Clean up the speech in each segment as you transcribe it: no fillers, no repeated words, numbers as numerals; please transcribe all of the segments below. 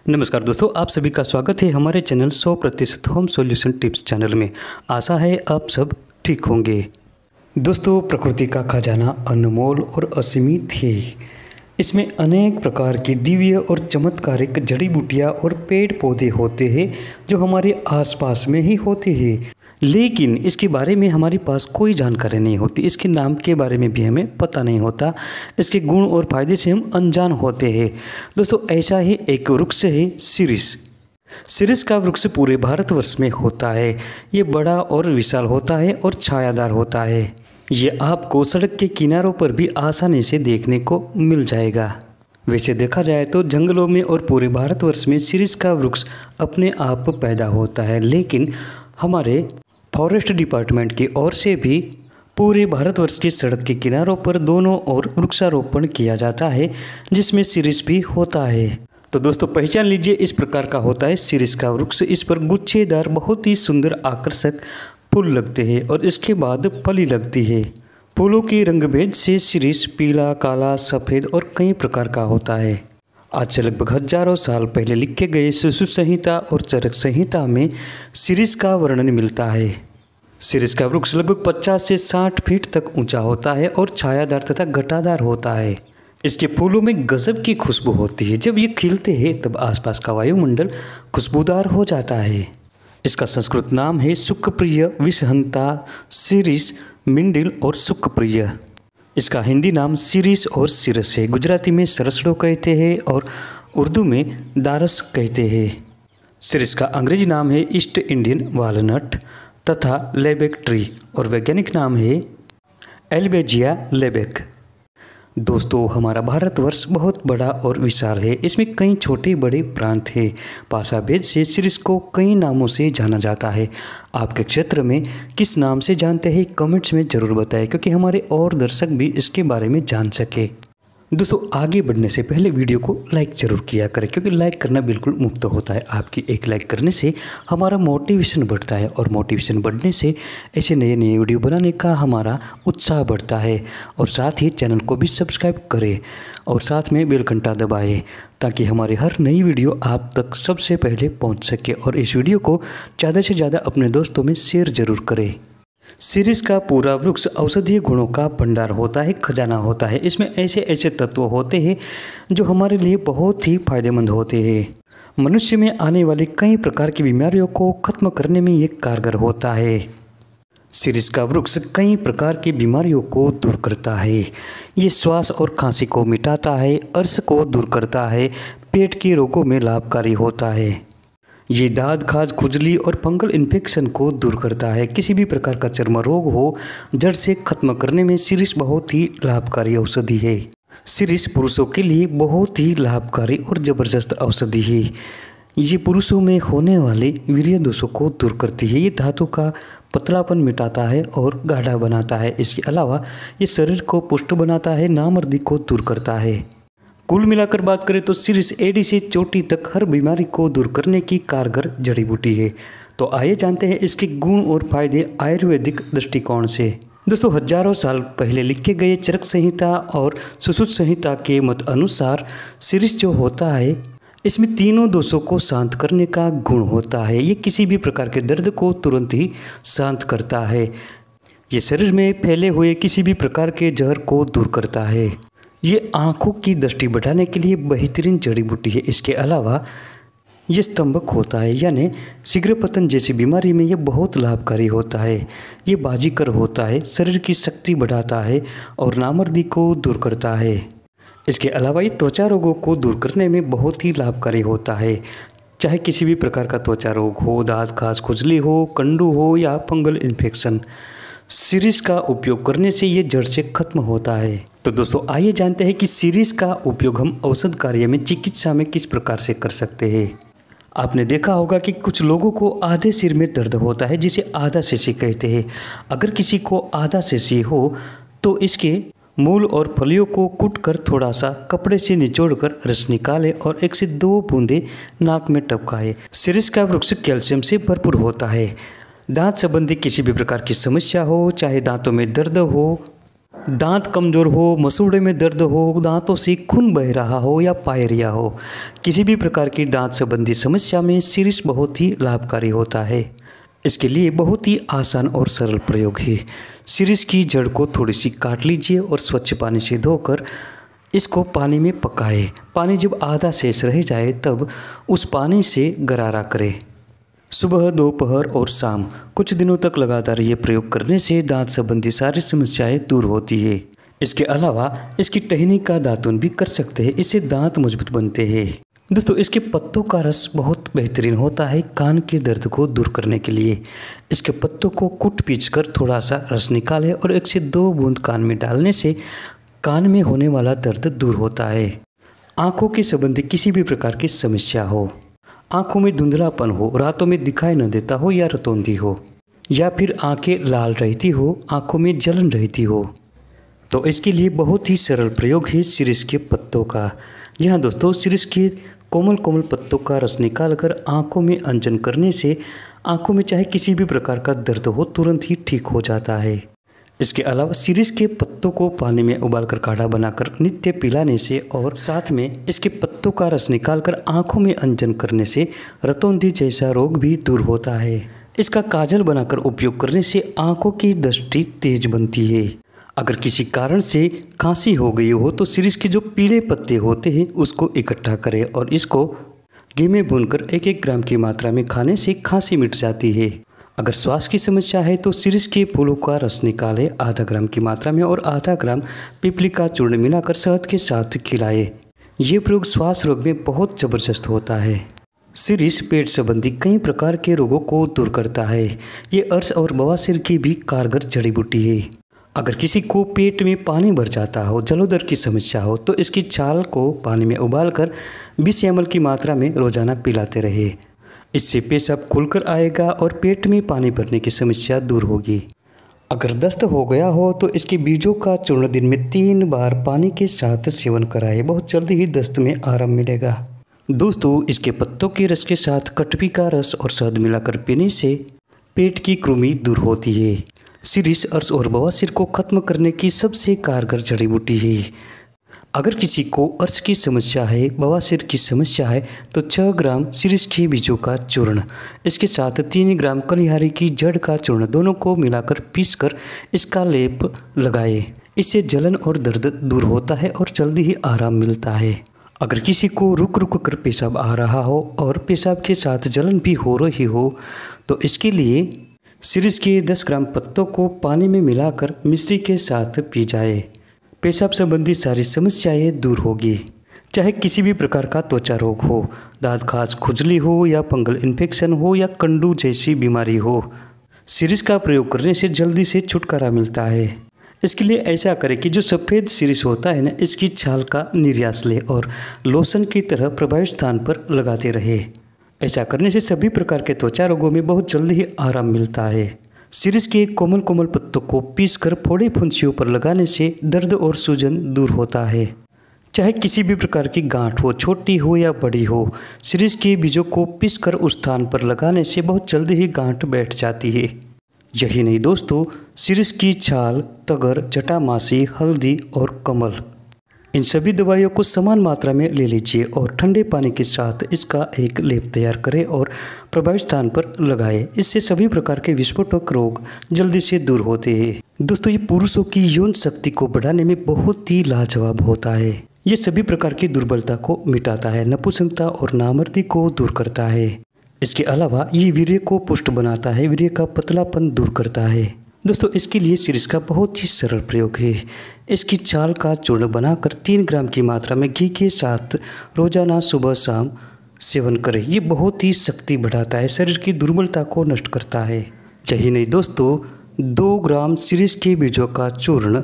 नमस्कार दोस्तों, आप सभी का स्वागत है हमारे channel 100% home solution tips channel में। आशा है आप सब ठीक होंगे। दोस्तों, प्रकृति का खजाना अनमोल और असीमित है। इसमें अनेक प्रकार की दिव्य और चमत्कारिक जड़ी बूटियाँ और पेड़ पौधे होते हैं जो हमारे आसपास में ही होते हैं, लेकिन इसके बारे में हमारे पास कोई जानकारी नहीं होती। इसके नाम के बारे में भी हमें पता नहीं होता। इसके गुण और फायदे से हम अनजान होते हैं। दोस्तों, ऐसा ही एक वृक्ष है सिरिस। सिरिस का वृक्ष पूरे भारतवर्ष में होता है। ये बड़ा और विशाल होता है और छायादार होता है। ये आपको सड़क के किनारों पर भी आसानी से देखने को मिल जाएगा। वैसे देखा जाए तो जंगलों में और पूरे भारतवर्ष में सिरिस का वृक्ष अपने आप पैदा होता है, लेकिन हमारे फॉरेस्ट डिपार्टमेंट की ओर से भी पूरे भारतवर्ष के सड़क के किनारों पर दोनों ओर वृक्षारोपण किया जाता है, जिसमें सिरिस भी होता है। तो दोस्तों, पहचान लीजिए, इस प्रकार का होता है सिरिस का वृक्ष। इस पर गुच्छेदार बहुत ही सुंदर आकर्षक फूल लगते हैं और इसके बाद फली लगती है। फूलों के रंग भेद से सिरिस पीला, काला, सफ़ेद और कई प्रकार का होता है। आज से लगभग हजारों साल पहले लिखे गए सुश्रुत संहिता और चरक संहिता में सिरिस का वर्णन मिलता है। सिरिस का वृक्ष लगभग 50 से 60 फीट तक ऊंचा होता है और छायादार तथा घटादार होता है। इसके फूलों में गजब की खुशबू होती है। जब ये खिलते हैं तब आसपास का वायुमंडल खुशबूदार हो जाता है। इसका संस्कृत नाम है सुखप्रिय, विषहंता, सिरिस, मिंडिल और सुखप्रिय। इसका हिंदी नाम सिरिस और सिरस है। गुजराती में सरसड़ो कहते हैं और उर्दू में दारस कहते हैं। सिरिस का अंग्रेजी नाम है ईस्ट इंडियन वालनट तथा लेबेक ट्री और वैज्ञानिक नाम है एल्बेजिया लेबेक। दोस्तों, हमारा भारतवर्ष बहुत बड़ा और विशाल है। इसमें कई छोटे बड़े प्रांत हैं। भाषा भेद से सिरिस को कई नामों से जाना जाता है। आपके क्षेत्र में किस नाम से जानते हैं कमेंट्स में ज़रूर बताएं, क्योंकि हमारे और दर्शक भी इसके बारे में जान सके। दोस्तों, आगे बढ़ने से पहले वीडियो को लाइक ज़रूर किया करें, क्योंकि लाइक करना बिल्कुल मुफ्त होता है। आपकी एक लाइक करने से हमारा मोटिवेशन बढ़ता है और मोटिवेशन बढ़ने से ऐसे नए नए वीडियो बनाने का हमारा उत्साह बढ़ता है। और साथ ही चैनल को भी सब्सक्राइब करें और साथ में बेल घंटा दबाएं, ताकि हमारी हर नई वीडियो आप तक सबसे पहले पहुँच सके। और इस वीडियो को ज़्यादा से ज़्यादा अपने दोस्तों में शेयर ज़रूर करें। सिरिस का पूरा वृक्ष औषधीय गुणों का भंडार होता है, खजाना होता है। इसमें ऐसे ऐसे तत्व होते हैं जो हमारे लिए बहुत ही फायदेमंद होते हैं। मनुष्य में आने वाली कई प्रकार की बीमारियों को खत्म करने में ये कारगर होता है। सिरिस का वृक्ष कई प्रकार की बीमारियों को दूर करता है। ये श्वास और खांसी को मिटाता है, अर्श को दूर करता है, पेट के रोगों में लाभकारी होता है। ये दाद, खाज, खुजली और फंगल इन्फेक्शन को दूर करता है। किसी भी प्रकार का चर्म रोग हो, जड़ से खत्म करने में सिरिस बहुत ही लाभकारी औषधि है। सिरिस पुरुषों के लिए बहुत ही लाभकारी और ज़बरदस्त औषधि है। ये पुरुषों में होने वाले वीर्य दोषों को दूर करती है। ये धातु का पतलापन मिटाता है और गाढ़ा बनाता है। इसके अलावा ये शरीर को पुष्ट बनाता है, नामर्दी को दूर करता है। कुल मिलाकर बात करें तो सिरिस एड़ी से चोटी तक हर बीमारी को दूर करने की कारगर जड़ी बूटी है। तो आइए जानते हैं इसके गुण और फायदे आयुर्वेदिक दृष्टिकोण से। दोस्तों, हजारों साल पहले लिखे गए चरक संहिता और सुश्रुत संहिता के मत अनुसार सिरिस जो होता है, इसमें तीनों दोषों को शांत करने का गुण होता है। ये किसी भी प्रकार के दर्द को तुरंत ही शांत करता है। ये शरीर में फैले हुए किसी भी प्रकार के जहर को दूर करता है। ये आँखों की दृष्टि बढ़ाने के लिए बेहतरीन जड़ी बूटी है। इसके अलावा ये स्तंभक होता है, यानी शीघ्र पतन जैसी बीमारी में ये बहुत लाभकारी होता है। ये बाजीकर होता है, शरीर की शक्ति बढ़ाता है और नामर्दी को दूर करता है। इसके अलावा ये त्वचा रोगों को दूर करने में बहुत ही लाभकारी होता है। चाहे किसी भी प्रकार का त्वचा रोग हो, दाद, खाज, खुजली हो, कंडू हो या फंगल इन्फेक्शन, सिरिस का उपयोग करने से ये जड़ से खत्म होता है। तो दोस्तों, आइए जानते हैं कि सिरिस का उपयोग हम औषध कार्य में, चिकित्सा में किस प्रकार से कर सकते हैं। आपने देखा होगा कि कुछ लोगों को आधे सिर में दर्द होता है, जिसे आधा शिशी कहते हैं। अगर किसी को आधा शिशी हो तो इसके मूल और फलियों को कूटकर थोड़ा सा कपड़े से निचोड़कर रस निकालें और 1 से 2 बूंदे नाक में टपकाएं। शिरीष का वृक्ष कैल्शियम से भरपूर होता है। दांत संबंधी किसी भी प्रकार की समस्या हो, चाहे दांतों में दर्द हो, दांत कमज़ोर हो, मसूड़े में दर्द हो, दांतों से खून बह रहा हो या पायरिया हो, किसी भी प्रकार की दांत संबंधी समस्या में शिरीष बहुत ही लाभकारी होता है। इसके लिए बहुत ही आसान और सरल प्रयोग है। शिरीष की जड़ को थोड़ी सी काट लीजिए और स्वच्छ पानी से धोकर इसको पानी में पकाएं। पानी जब आधा शेष रह जाए तब उस पानी से गरारा करें। सुबह, दोपहर और शाम कुछ दिनों तक लगातार ये प्रयोग करने से दांत संबंधी सारी समस्याएं दूर होती है। इसके अलावा इसकी टहनी का दातुन भी कर सकते हैं, इससे दांत मजबूत बनते हैं। दोस्तों, इसके पत्तों का रस बहुत बेहतरीन होता है कान के दर्द को दूर करने के लिए। इसके पत्तों को कूट पीच कर थोड़ा सा रस निकालें और 1 से 2 बूंद कान में डालने से कान में होने वाला दर्द दूर होता है। आँखों के संबंधी किसी भी प्रकार की समस्या हो, आँखों में धुंधलापन हो, रातों में दिखाई न देता हो या रतौंधी हो, या फिर आँखें लाल रहती हो, आँखों में जलन रहती हो, तो इसके लिए बहुत ही सरल प्रयोग है शिरीष के पत्तों का। यहाँ दोस्तों, शिरीष के कोमल कोमल पत्तों का रस निकालकर आँखों में अंजन करने से आँखों में चाहे किसी भी प्रकार का दर्द हो तुरंत ही ठीक हो जाता है। इसके अलावा शिरीष के पत्तों को पानी में उबालकर काढ़ा बनाकर नित्य पिलाने से और साथ में इसके पत्तों का रस निकालकर आँखों में अंजन करने से रतौंधी जैसा रोग भी दूर होता है। इसका काजल बनाकर उपयोग करने से आँखों की दृष्टि तेज बनती है। अगर किसी कारण से खांसी हो गई हो तो शिरीष के जो पीले पत्ते होते हैं उसको इकट्ठा करें और इसको घी में भूनकर 1-1 ग्राम की मात्रा में खाने से खांसी मिट जाती है। अगर श्वास की समस्या है तो शिरीष के फूलों का रस निकालें आधा ग्राम की मात्रा में और आधा ग्राम पीपली का चूर्ण मिलाकर शहद के साथ खिलाएं। ये प्रयोग श्वास रोग में बहुत जबरदस्त होता है। शिरीष पेट संबंधी कई प्रकार के रोगों को दूर करता है। ये अर्श और बवासीर की भी कारगर जड़ी बूटी है। अगर किसी को पेट में पानी भर जाता हो, जलोदर की समस्या हो, तो इसकी छाल को पानी में उबालकर 20 ml की मात्रा में रोजाना पिलाते रहे। इससे पेशाब खुलकर आएगा और पेट में पानी भरने की समस्या दूर होगी। अगर दस्त हो गया हो तो इसके बीजों का चूर्ण दिन में 3 बार पानी के साथ सेवन कराएं, बहुत जल्दी ही दस्त में आराम मिलेगा। दोस्तों, इसके पत्तों के रस के साथ कटपी का रस और शहद मिलाकर पीने से पेट की कृमि दूर होती है। शिरीष अर्श और बवासीर को खत्म करने की सबसे कारगर जड़ी बूटी है। अगर किसी को अर्श की समस्या है, बवासीर की समस्या है तो 6 ग्राम शिरीष के बीजों का चूर्ण, इसके साथ 3 ग्राम कलिहारी की जड़ का चूर्ण, दोनों को मिलाकर पीसकर इसका लेप लगाएं। इससे जलन और दर्द दूर होता है और जल्दी ही आराम मिलता है। अगर किसी को रुक रुक कर पेशाब आ रहा हो और पेशाब के साथ जलन भी हो रही हो तो इसके लिए शिरीष के 10 ग्राम पत्तों को पानी में मिलाकर मिश्री के साथ पी जाए। पेशाब संबंधी सारी समस्याएं दूर होगी। चाहे किसी भी प्रकार का त्वचा रोग हो, दांत खाज खुजली हो या फंगल इन्फेक्शन हो या कंडू जैसी बीमारी हो, शिरीष का प्रयोग करने से जल्दी से छुटकारा मिलता है। इसके लिए ऐसा करें कि जो सफ़ेद शिरीष होता है ना, इसकी छाल का निर्यास ले और लोशन की तरह प्रभावित स्थान पर लगाते रहे। ऐसा करने से सभी प्रकार के त्वचा रोगों में बहुत जल्दी ही आराम मिलता है। शिरीष के कोमल कोमल पत्तों को पीसकर फोड़े फुंसियों पर लगाने से दर्द और सूजन दूर होता है। चाहे किसी भी प्रकार की गांठ हो, छोटी हो या बड़ी हो, शिरीष के बीजों को पीसकर उस स्थान पर लगाने से बहुत जल्दी ही गांठ बैठ जाती है। यही नहीं दोस्तों, शिरीष की छाल, तगर, जटामासी, हल्दी और कमल, इन सभी दवाइयों को समान मात्रा में ले लीजिए और ठंडे पानी के साथ इसका एक लेप तैयार करें और प्रभावित स्थान पर लगाएं। इससे सभी प्रकार के विस्फोटक रोग जल्दी से दूर होते हैं। दोस्तों, ये पुरुषों की यौन शक्ति को बढ़ाने में बहुत ही लाजवाब होता है। ये सभी प्रकार की दुर्बलता को मिटाता है, नपुंसकता और नामर्दी को दूर करता है। इसके अलावा ये वीर्य को पुष्ट बनाता है, वीर्य का पतलापन दूर करता है। दोस्तों, इसके लिए शिरीष का बहुत ही सरल प्रयोग है। इसकी छाल का चूर्ण बनाकर 3 ग्राम की मात्रा में घी के साथ रोजाना सुबह शाम सेवन करें। ये बहुत ही शक्ति बढ़ाता है, शरीर की दुर्बलता को नष्ट करता है। यही नहीं दोस्तों, 2 ग्राम शिरीष के बीजों का चूर्ण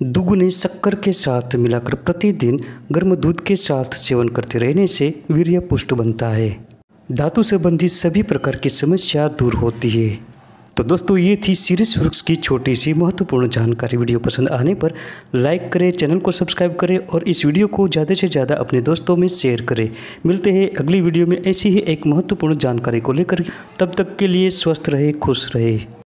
दुगुने शक्कर के साथ मिलाकर प्रतिदिन गर्म दूध के साथ सेवन करते रहने से वीर्य पुष्ट बनता है। धातु संबंधी सभी प्रकार की समस्या दूर होती है। तो दोस्तों ये थी सीरियस वृक्ष की छोटी सी महत्वपूर्ण जानकारी। वीडियो पसंद आने पर लाइक करें, चैनल को सब्सक्राइब करें और इस वीडियो को ज़्यादा से ज़्यादा अपने दोस्तों में शेयर करें। मिलते हैं अगली वीडियो में ऐसी ही एक महत्वपूर्ण जानकारी को लेकर। तब तक के लिए स्वस्थ रहे, खुश रहे।